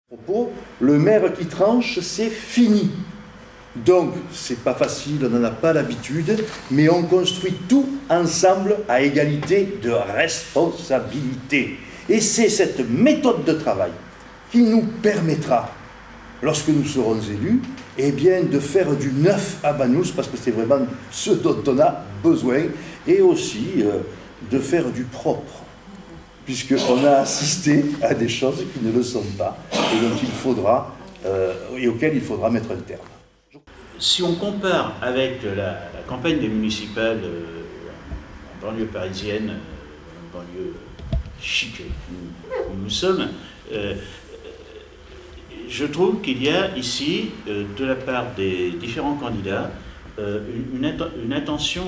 Propos, le maire qui tranche, c'est fini. Donc, c'est pas facile, on n'en a pas l'habitude, mais on construit tout ensemble à égalité de responsabilité. Et c'est cette méthode de travail qui nous permettra, lorsque nous serons élus, eh bien, de faire du neuf à Banyuls, parce que c'est vraiment ce dont on a besoin, et aussi de faire du propre, puisqu'on a assisté à des choses qui ne le sont pas, et dont il faudra, et auxquelles il faudra mettre un terme. Si on compare avec la campagne des municipales en banlieue parisienne, en banlieue chic où nous sommes, je trouve qu'il y a ici, de la part des différents candidats, une attention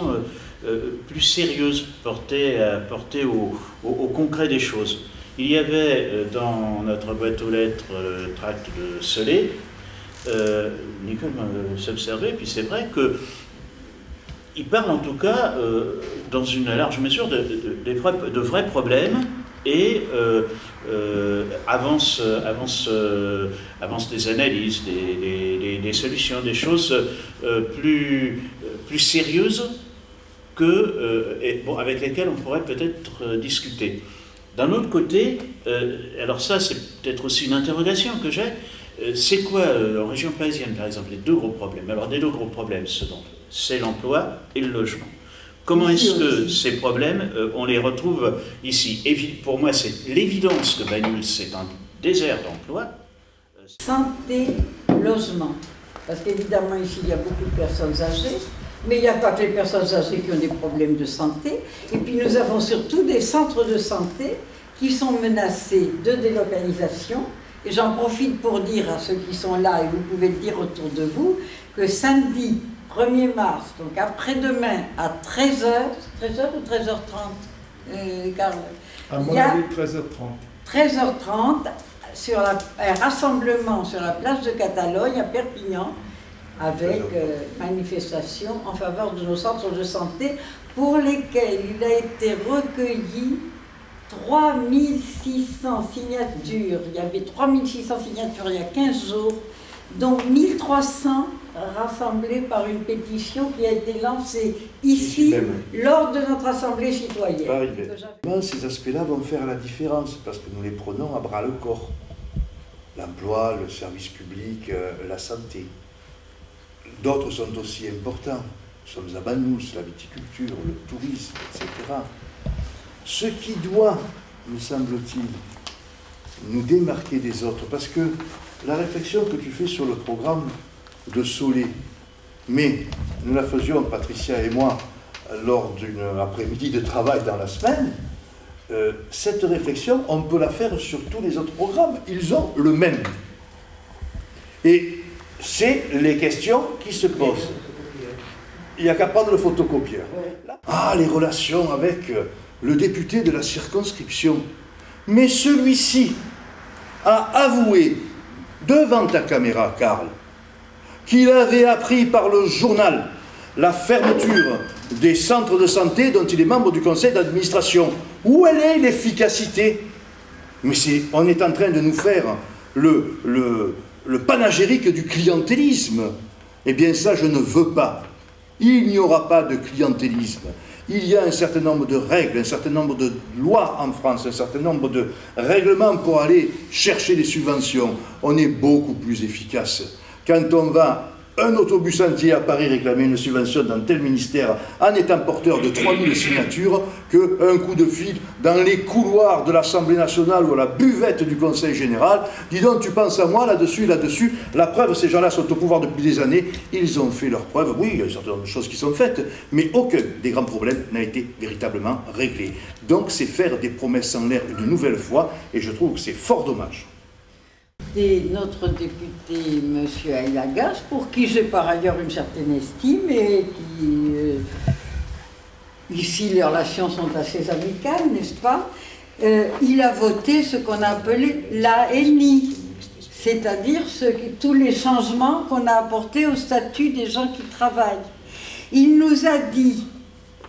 plus sérieuse portée au concret des choses. Il y avait dans notre boîte aux lettres le tract de Solé. Nicole s'observait, puis c'est vrai qu'il parle en tout cas, dans une large mesure, de vrais problèmes et avance des analyses, des solutions, des choses plus sérieuses avec lesquelles on pourrait peut-être discuter. D'un autre côté, alors ça c'est peut-être aussi une interrogation que j'ai, c'est quoi, en région parisienne par exemple, les deux gros problèmes? Alors les deux gros problèmes, c'est l'emploi et le logement. Comment est-ce que ces problèmes, on les retrouve ici? Pour moi, c'est l'évidence que Banyuls, c'est un désert d'emploi. Santé, logement. Parce qu'évidemment, ici, il y a beaucoup de personnes âgées, mais il n'y a pas que les personnes âgées qui ont des problèmes de santé. Et puis nous avons surtout des centres de santé qui sont menacés de délocalisation. Et j'en profite pour dire à ceux qui sont là, et vous pouvez le dire autour de vous, que samedi 1er mars, donc après-demain, à 13h, 13h ou 13h30, Carl? À mon avis, 13h30. 13h30, sur un rassemblement sur la place de Catalogne, à Perpignan, avec manifestation en faveur de nos centres de santé, pour lesquels il a été recueilli 3600 signatures. Il y avait 3600 signatures il y a 15 jours, dont 1300 rassemblées par une pétition qui a été lancée ici lors de notre assemblée citoyenne. Ces aspects-là vont faire la différence parce que nous les prenons à bras le corps. L'emploi, le service public, la santé. D'autres sont aussi importants. Nous sommes à Banyuls, la viticulture, le tourisme, etc. Ce qui doit, me semble-t-il, nous démarquer des autres, parce que la réflexion que tu fais sur le programme de Solé, mais nous la faisions, Patricia et moi, lors d'une après-midi de travail dans la semaine, cette réflexion, on peut la faire sur tous les autres programmes. Ils ont le même. Et c'est les questions qui se posent. Il n'y a qu'à prendre le photocopieur. Ah, les relations avec le député de la circonscription. Mais celui-ci a avoué devant ta caméra, Carl, qu'il avait appris par le journal la fermeture des centres de santé dont il est membre du conseil d'administration. Où elle est l'efficacité? Mais on est en train de nous faire le panagérique du clientélisme. Eh bien ça, je ne veux pas. Il n'y aura pas de clientélisme. Il y a un certain nombre de règles, un certain nombre de lois en France, un certain nombre de règlements pour aller chercher des subventions. On est beaucoup plus efficace. Quand on va un autobus entier à Paris réclamer une subvention dans tel ministère en étant porteur de 3000 signatures, qu'un coup de fil dans les couloirs de l'Assemblée nationale ou à la buvette du Conseil général, dis donc tu penses à moi là-dessus, là-dessus, la preuve, ces gens-là sont au pouvoir depuis des années, ils ont fait leurs preuves, oui, il y a certaines choses qui sont faites, mais aucun des grands problèmes n'a été véritablement réglé. Donc c'est faire des promesses en l'air une nouvelle fois, et je trouve que c'est fort dommage. Notre député, M. Aylagas, pour qui j'ai par ailleurs une certaine estime et qui, ici les relations sont assez amicales, n'est-ce pas? Il a voté ce qu'on a appelé l'ANI, c'est-à-dire tous les changements qu'on a apportés au statut des gens qui travaillent. Il nous a dit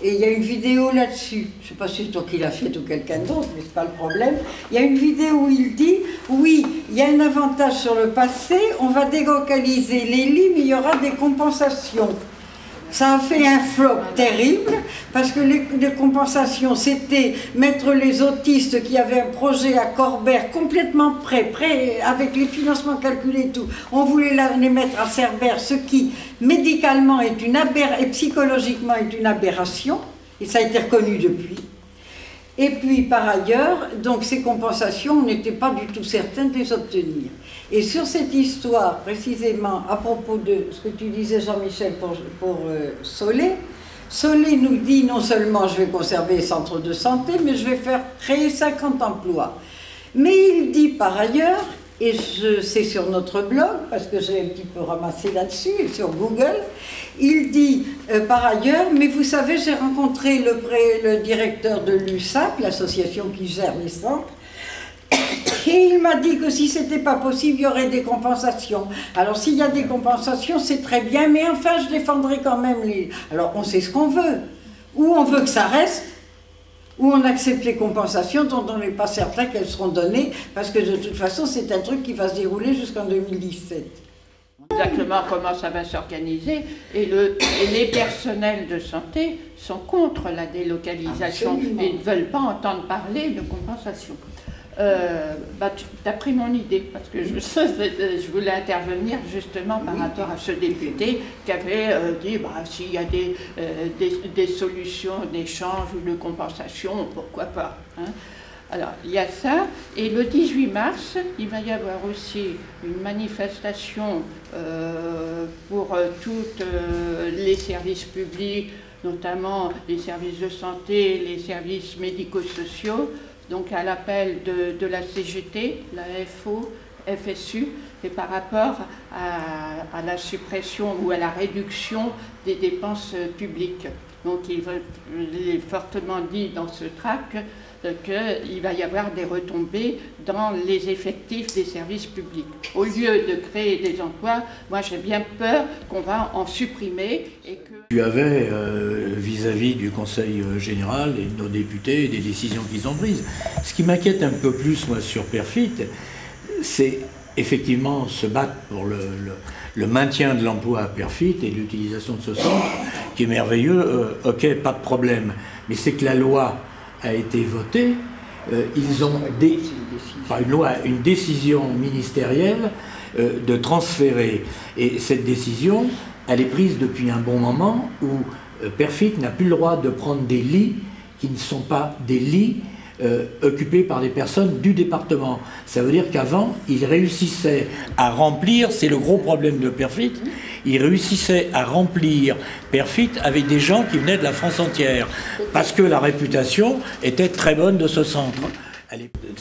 Et il y a une vidéo là-dessus. Je ne sais pas si c'est toi qui l'as fait ou quelqu'un d'autre, mais ce n'est pas le problème. Il y a une vidéo où il dit, oui, il y a un avantage sur le passé, on va délocaliser les lits, mais il y aura des compensations. Ça a fait un flop terrible, parce que les compensations, c'était mettre les autistes qui avaient un projet à Corbère complètement prêt, avec les financements calculés et tout. On voulait les mettre à Cerbère, ce qui, médicalement et psychologiquement, est une aberration, et ça a été reconnu depuis. Et puis, par ailleurs, donc ces compensations, on n'était pas du tout certain de les obtenir. Et sur cette histoire, précisément, à propos de ce que tu disais, Jean-Michel, pour Solé, Solé nous dit non seulement je vais conserver les centres de santé, mais je vais faire créer 50 emplois. Mais il dit par ailleurs, et c'est sur notre blog, parce que j'ai un petit peu ramassé là-dessus, et sur Google, il dit par ailleurs, mais vous savez, j'ai rencontré le directeur de l'USAP, l'association qui gère les centres, et il m'a dit que si ce n'était pas possible, il y aurait des compensations. Alors s'il y a des compensations, c'est très bien, mais enfin je défendrai quand même les... Alors on sait ce qu'on veut. Ou on veut que ça reste, ou on accepte les compensations dont on n'est pas certain qu'elles seront données, parce que de toute façon c'est un truc qui va se dérouler jusqu'en 2017. Exactement comment ça va s'organiser, et les personnels de santé sont contre la délocalisation. Absolument. Et ne veulent pas entendre parler de compensation. Tu as pris mon idée, parce que je voulais intervenir justement par rapport à ce député qui avait dit s'il y a des solutions d'échange ou de compensation, pourquoi pas, hein. Alors, il y a ça, et le 18 mars, il va y avoir aussi une manifestation pour tous les services publics, notamment les services de santé, les services médico-sociaux, donc à l'appel de la CGT, la FO, FSU, et par rapport à la suppression ou à la réduction des dépenses publiques. Donc il est fortement dit dans ce tract qu'il va y avoir des retombées dans les effectifs des services publics. Au lieu de créer des emplois, moi j'ai bien peur qu'on va en supprimer et que... Tu avais, vis-à-vis du Conseil général et de nos députés, des décisions qu'ils ont prises. Ce qui m'inquiète un peu plus, moi, sur Perfit, c'est effectivement se battre pour le maintien de l'emploi à Perfit et l'utilisation de ce centre, qui est merveilleux, ok, pas de problème. Mais c'est que la loi a été votée, ils ont une décision ministérielle de transférer. Et cette décision, elle est prise depuis un bon moment où Perfit n'a plus le droit de prendre des lits qui ne sont pas des lits occupés par des personnes du département. Ça veut dire qu'avant, il réussissait à remplir, c'est le gros problème de Perfit, il réussissait à remplir Perfit avec des gens qui venaient de la France entière, parce que la réputation était très bonne de ce centre.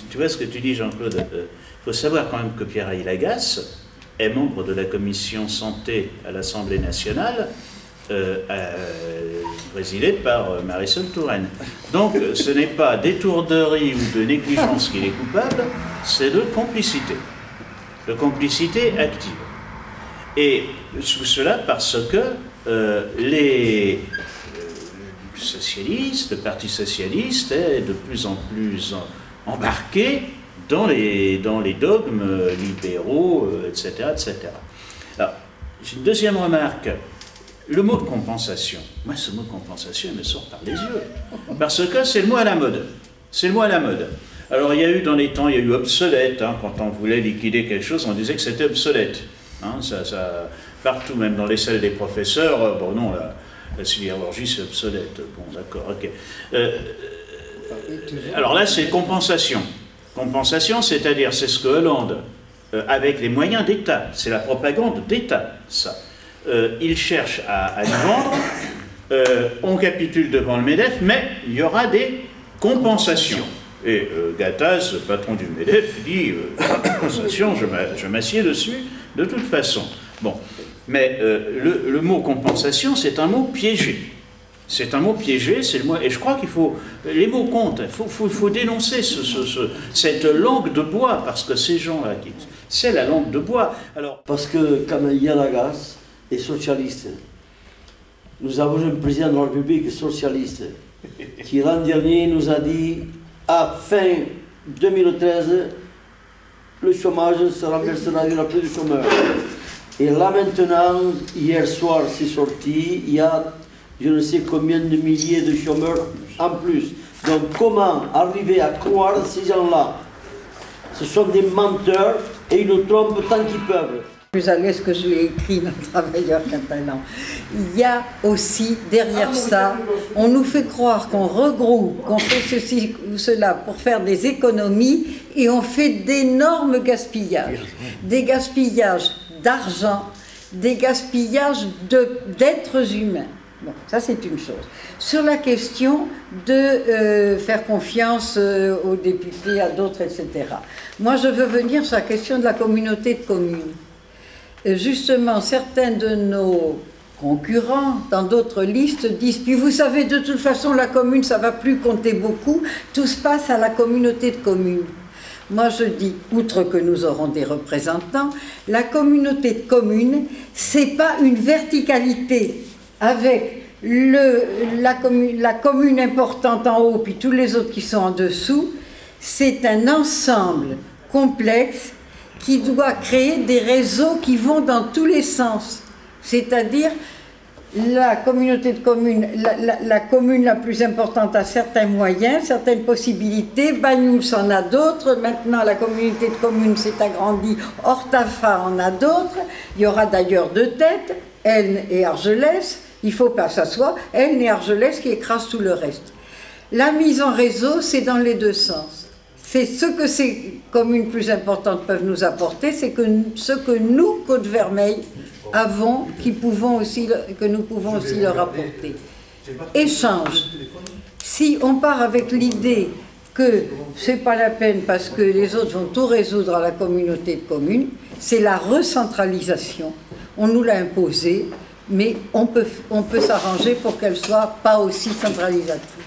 Tu vois ce que tu dis, Jean-Claude, il faut savoir quand même que Pierre-Aïe Lagasse est membre de la commission santé à l'Assemblée nationale, présidée par Marisol Touraine. Donc ce n'est pas d'étourderie ou de négligence qu'il est coupable, c'est de complicité active. Et tout cela parce que les socialistes, le Parti socialiste est de plus en plus embarqué dans les dogmes libéraux, etc., etc. Alors, j'ai une deuxième remarque. Le mot de compensation. Moi, ce mot de compensation, il me sort par les yeux. Parce que c'est le mot à la mode. C'est le mot à la mode. Alors, il y a eu dans les temps, il y a eu obsolète. Hein, quand on voulait liquider quelque chose, on disait que c'était obsolète. Hein, partout, même dans les salles des professeurs, bon non, la sidérurgie, c'est obsolète. Bon, d'accord, ok. Alors là, c'est compensation. Compensation, c'est-à-dire, c'est ce que Hollande, avec les moyens d'État, c'est la propagande d'État, ça. Il cherche à nous vendre, on capitule devant le MEDEF, mais il y aura des compensations. Et Gattaz, le patron du MEDEF, dit compensation, je m'assieds dessus de toute façon. Bon, mais le mot compensation, c'est un mot piégé. C'est un mot piégé, c'est le mot, et je crois qu'il faut, les mots comptent, il faut dénoncer cette langue de bois, parce que ces gens-là, c'est la langue de bois. Alors, parce que Pierre Lagasse est socialiste. nous avons un président de la République socialiste qui l'an dernier nous a dit à fin 2013 le chômage se renversera, il n'y aura plus de chômeurs. Et là maintenant, hier soir c'est sorti, il y a je ne sais combien de milliers de chômeurs en plus. Donc comment arriver à croire ces gens-là? Ce sont des menteurs et ils nous trompent tant qu'ils peuvent. Plus à l'aise que je l'ai écrit dans Travailleurs catalans. Il y a aussi derrière ça, on nous fait croire qu'on regroupe, qu'on fait ceci ou cela pour faire des économies et on fait d'énormes gaspillages. Des gaspillages d'argent, des gaspillages d'êtres humains. Bon, ça c'est une chose. Sur la question de faire confiance aux députés, à d'autres, etc. Moi je veux venir sur la question de la communauté de communes. Justement, certains de nos concurrents dans d'autres listes disent, puis vous savez de toute façon la commune ça va plus compter beaucoup, tout se passe à la communauté de communes. Moi je dis, outre que nous aurons des représentants, la communauté de communes c'est pas une verticalité avec la commune importante en haut puis tous les autres qui sont en dessous, c'est un ensemble complexe qui doit créer des réseaux qui vont dans tous les sens. C'est-à-dire, la communauté de communes, la commune la plus importante a certains moyens, certaines possibilités, Banyuls en a d'autres, maintenant la communauté de communes s'est agrandie, Ortafa en a d'autres, il y aura d'ailleurs 2 têtes, Elne et Argelès, il ne faut pas que ça soit Elne et Argelès qui écrasent tout le reste. La mise en réseau, c'est dans les 2 sens. C'est ce que ces communes plus importantes peuvent nous apporter, c'est ce que nous, Côte-Vermeille, avons, que nous pouvons aussi leur apporter. Échange. Si on part avec l'idée que ce n'est pas la peine parce que les autres vont tout résoudre à la communauté de communes, c'est la recentralisation. On nous l'a imposé, mais on peut s'arranger pour qu'elle ne soit pas aussi centralisatrice.